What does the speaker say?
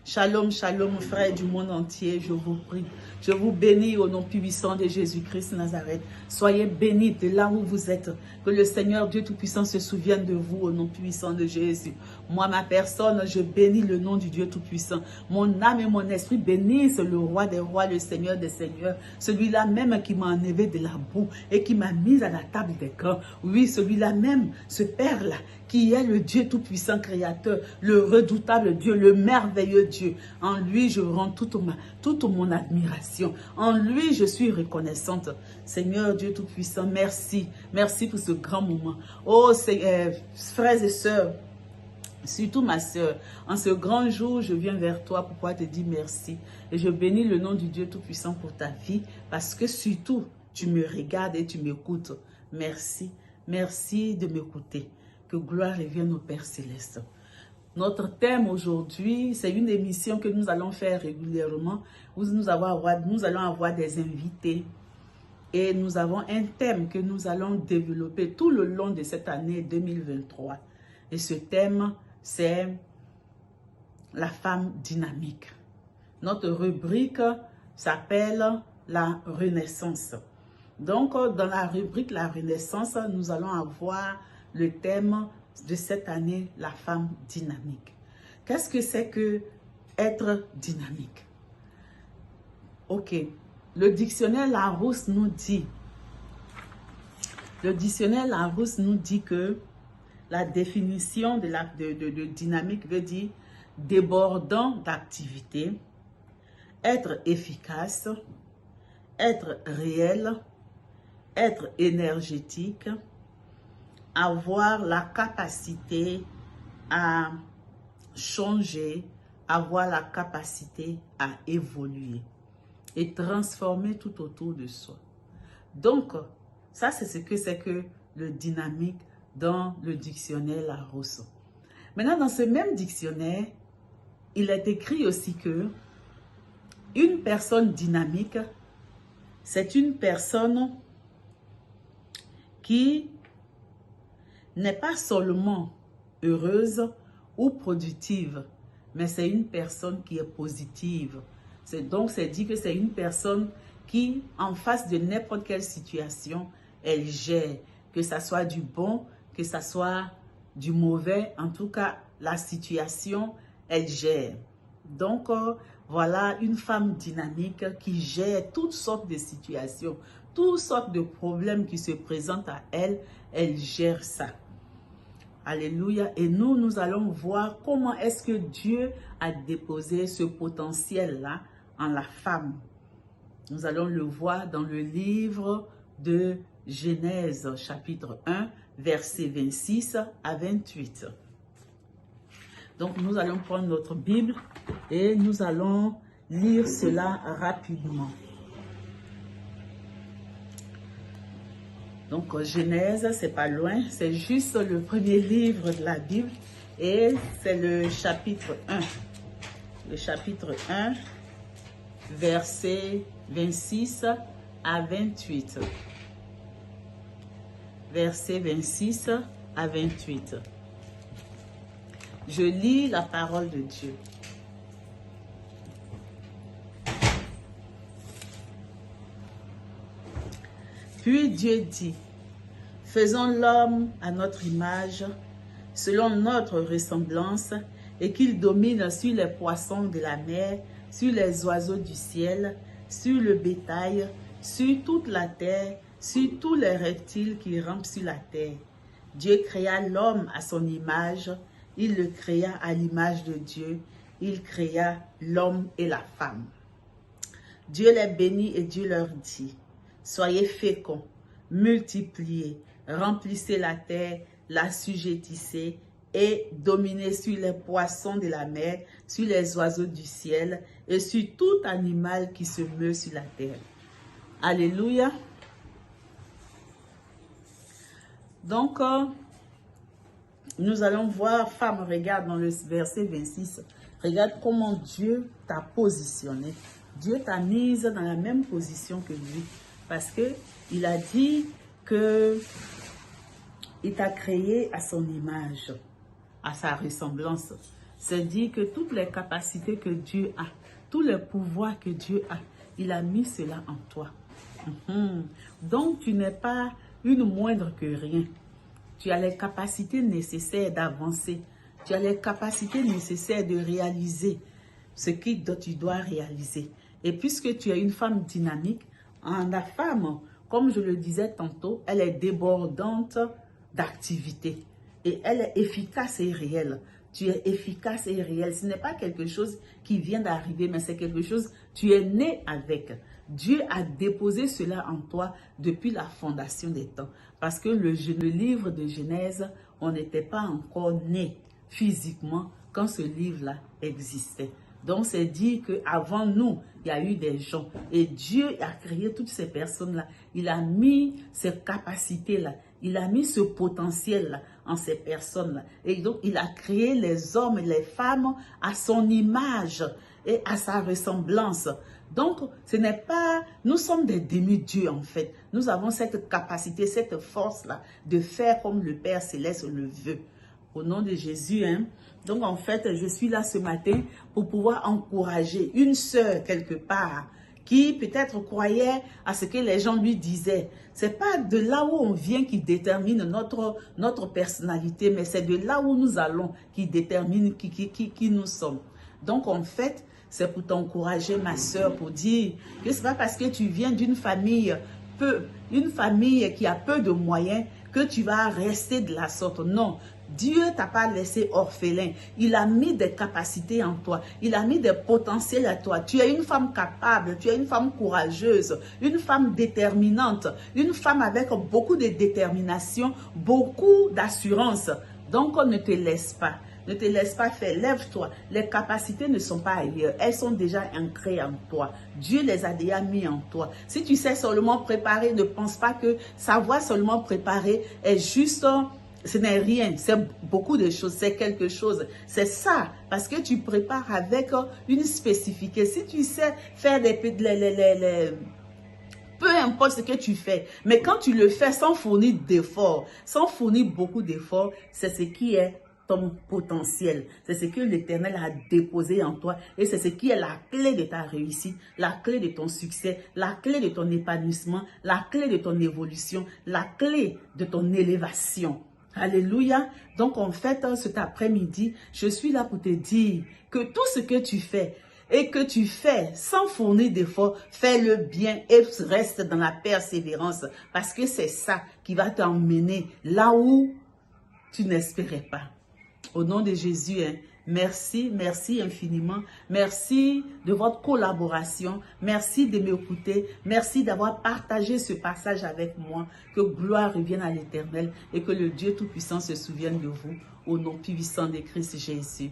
Shalom, shalom, frères du monde entier, je vous prie. Je vous bénis au nom puissant de Jésus-Christ Nazareth. Soyez bénis de là où vous êtes. Que le Seigneur Dieu Tout-Puissant se souvienne de vous au nom puissant de Jésus. Moi, ma personne, je bénis le nom du Dieu Tout-Puissant. Mon âme et mon esprit bénissent le Roi des Rois, le Seigneur des Seigneurs. Celui-là même qui m'a enlevé de la boue et qui m'a mise à la table des grands. Oui, celui-là même, ce Père-là, qui est le Dieu Tout-Puissant Créateur, le redoutable Dieu, le merveilleux Dieu. En lui, je rends toute mon admiration. En lui, je suis reconnaissante. Seigneur Dieu Tout-Puissant, merci. Merci pour ce grand moment. Oh, frères et sœurs, surtout ma sœur, en ce grand jour, je viens vers toi pour pouvoir te dire merci. Et je bénis le nom du Dieu Tout-Puissant pour ta vie, parce que surtout, tu me regardes et tu m'écoutes. Merci. Merci de m'écouter. Que gloire revienne au Père Céleste. Notre thème aujourd'hui, c'est une émission que nous allons faire régulièrement, où nous allons avoir des invités. Et nous avons un thème que nous allons développer tout le long de cette année 2023. Et ce thème, c'est la femme dynamique. Notre rubrique s'appelle la Renaissance. Donc, dans la rubrique la Renaissance, nous allons avoir le thème de cette année, la femme dynamique. Qu'est-ce que c'est que être dynamique? Ok, le dictionnaire Larousse nous dit, que la définition de dynamique veut dire débordant d'activité, être efficace, être réel, être énergétique, avoir la capacité à changer, avoir la capacité à évoluer et transformer tout autour de soi. Donc, ça c'est ce que c'est que le dynamique dans le dictionnaire Larousse. Maintenant, dans ce même dictionnaire, il est écrit aussi que une personne dynamique, c'est une personne qui n'est pas seulement heureuse ou productive, mais c'est une personne qui est positive. Donc, c'est dit que c'est une personne qui, en face de n'importe quelle situation, elle gère. Que ça soit du bon, que ça soit du mauvais, en tout cas, la situation, elle gère. Donc, voilà une femme dynamique qui gère toutes sortes de situations, toutes sortes de problèmes qui se présentent à elle, elle gère ça. Alléluia. Et nous allons voir comment est-ce que Dieu a déposé ce potentiel-là en la femme. Nous allons le voir dans le livre de Genèse, chapitre 1, versets 26 à 28. Donc, nous allons prendre notre Bible et nous allons lire cela rapidement. Donc, Genèse, c'est pas loin, c'est juste le premier livre de la Bible et c'est le chapitre 1. Le chapitre 1, versets 26 à 28. Versets 26 à 28. Je lis la parole de Dieu. Puis Dieu dit, faisons l'homme à notre image, selon notre ressemblance, et qu'il domine sur les poissons de la mer, sur les oiseaux du ciel, sur le bétail, sur toute la terre, sur tous les reptiles qui rampent sur la terre. Dieu créa l'homme à son image, il le créa à l'image de Dieu, il créa l'homme et la femme. Dieu les bénit et Dieu leur dit, soyez féconds, multipliez, remplissez la terre, l'assujettissez et dominez sur les poissons de la mer, sur les oiseaux du ciel et sur tout animal qui se meut sur la terre. Alléluia. Donc, nous allons voir, femme, regarde dans le verset 26, regarde comment Dieu t'a positionné. Dieu t'a mise dans la même position que lui. Parce qu'il a dit qu'il t'a créé à son image, à sa ressemblance. c'est dire que toutes les capacités que Dieu a, tous les pouvoirs que Dieu a, il a mis cela en toi. Donc, tu n'es pas une moindre que rien. Tu as les capacités nécessaires d'avancer. Tu as les capacités nécessaires de réaliser ce que tu dois réaliser. Et puisque tu es une femme dynamique, la femme, comme je le disais tantôt, elle est débordante d'activité. Et elle est efficace et réelle. Tu es efficace et réel. Ce n'est pas quelque chose qui vient d'arriver, mais c'est quelque chose, tu es né avec. Dieu a déposé cela en toi depuis la fondation des temps. Parce que le livre de Genèse, on n'était pas encore né physiquement quand ce livre-là existait. Donc, c'est dire qu'avant nous, il y a eu des gens. Et Dieu a créé toutes ces personnes-là. Il a mis ces capacités-là. Il a mis ce potentiel-là en ces personnes-là. Et donc, il a créé les hommes et les femmes à son image et à sa ressemblance. Donc, ce n'est pas... Nous sommes des demi-dieux, en fait. Nous avons cette capacité, cette force-là de faire comme le Père Céleste le veut. Au nom de Jésus, hein. Donc, en fait, je suis là ce matin pour pouvoir encourager une sœur quelque part qui peut-être croyait à ce que les gens lui disaient. C'est pas de là où on vient qui détermine notre personnalité, mais c'est de là où nous allons qui détermine qui nous sommes. Donc, en fait, c'est pour t'encourager, ma sœur, pour dire que c'est pas parce que tu viens d'une famille qui a peu de moyens que tu vas rester de la sorte. Non, Dieu t'a pas laissé orphelin. Il a mis des capacités en toi. Il a mis des potentiels à toi. Tu es une femme capable, tu es une femme courageuse, une femme déterminante, une femme avec beaucoup de détermination, beaucoup d'assurance. Donc, ne te laisse pas. Ne te laisse pas faire, lève-toi. Les capacités ne sont pas ailleurs, elles sont déjà ancrées en toi. Dieu les a déjà mis en toi. Si tu sais seulement préparer, ne pense pas que savoir seulement préparer est juste, ce n'est rien, c'est beaucoup de choses, c'est quelque chose. C'est ça, parce que tu prépares avec une spécificité. Si tu sais faire peu importe ce que tu fais, mais quand tu le fais sans fournir d'efforts, sans fournir beaucoup d'efforts, c'est ce qui est ton potentiel. C'est ce que l'Éternel a déposé en toi et c'est ce qui est la clé de ta réussite, la clé de ton succès, la clé de ton épanouissement, la clé de ton évolution, la clé de ton élévation. Alléluia. Donc en fait, cet après-midi, je suis là pour te dire que tout ce que tu fais et que tu fais sans fournir d'efforts, fais-le bien et reste dans la persévérance parce que c'est ça qui va t'emmener là où tu n'espérais pas. Au nom de Jésus, hein, merci, merci infiniment. Merci de votre collaboration. Merci de m'écouter. Merci d'avoir partagé ce passage avec moi. Que gloire revienne à l'Éternel et que le Dieu Tout-Puissant se souvienne de vous. Au nom puissant de Christ Jésus.